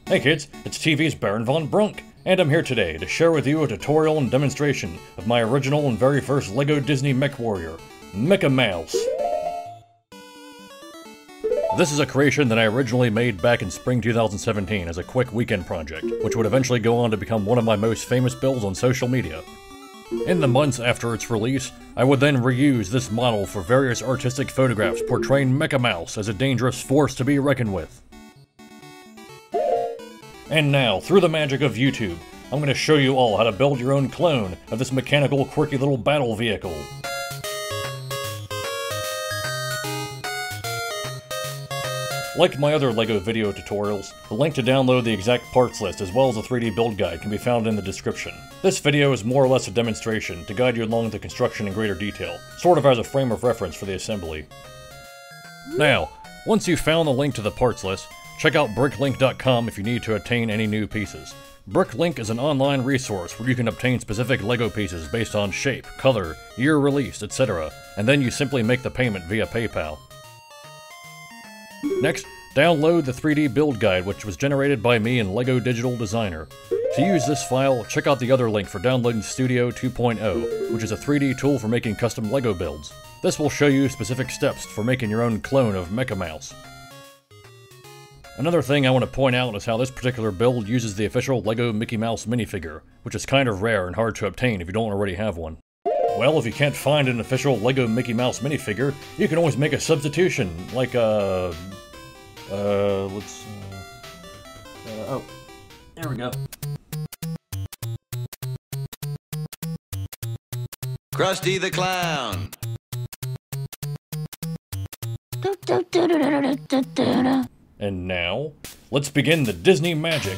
Hey kids, it's TV's Baron Von Brunk, and I'm here today to share with you a tutorial and demonstration of my original and very first LEGO Disney Mech Warrior, Mecha Mouse. This is a creation that I originally made back in spring 2017 as a quick weekend project, which would eventually go on to become one of my most famous builds on social media. In the months after its release, I would then reuse this model for various artistic photographs portraying Mecha Mouse as a dangerous force to be reckoned with. And now, through the magic of YouTube, I'm going to show you all how to build your own clone of this mechanical, quirky little battle vehicle. Like my other LEGO video tutorials, the link to download the exact parts list as well as the 3D build guide can be found in the description. This video is more or less a demonstration to guide you along the construction in greater detail, sort of as a frame of reference for the assembly. Now, once you've found the link to the parts list, check out bricklink.com if you need to obtain any new pieces. Bricklink is an online resource where you can obtain specific LEGO pieces based on shape, color, year released, etc., and then you simply make the payment via PayPal. Next, download the 3D build guide, which was generated by me in LEGO Digital Designer. To use this file, check out the other link for downloading Studio 2.0, which is a 3D tool for making custom LEGO builds. This will show you specific steps for making your own clone of Mecha Mouse. Another thing I want to point out is how this particular build uses the official LEGO Mickey Mouse minifigure, which is kind of rare and hard to obtain if you don't already have one. Well, if you can't find an official LEGO Mickey Mouse minifigure, you can always make a substitution, like oh, there we go. Krusty the Clown. And now, let's begin the Disney magic.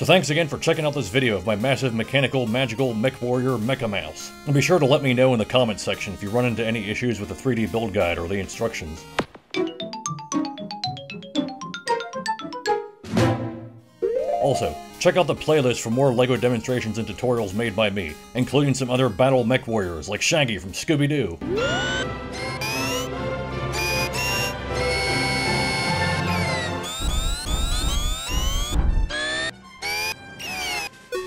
So thanks again for checking out this video of my massive mechanical magical mech warrior Mecha Mouse. And be sure to let me know in the comments section if you run into any issues with the 3D build guide or the instructions. Also, check out the playlist for more LEGO demonstrations and tutorials made by me, including some other battle mech warriors like Shaggy from Scooby-Doo.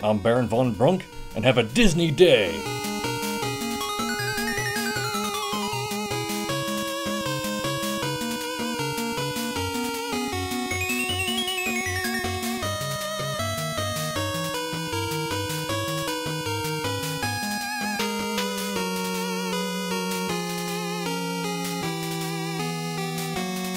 I'm Baron Von Brunk, and have a Disney day!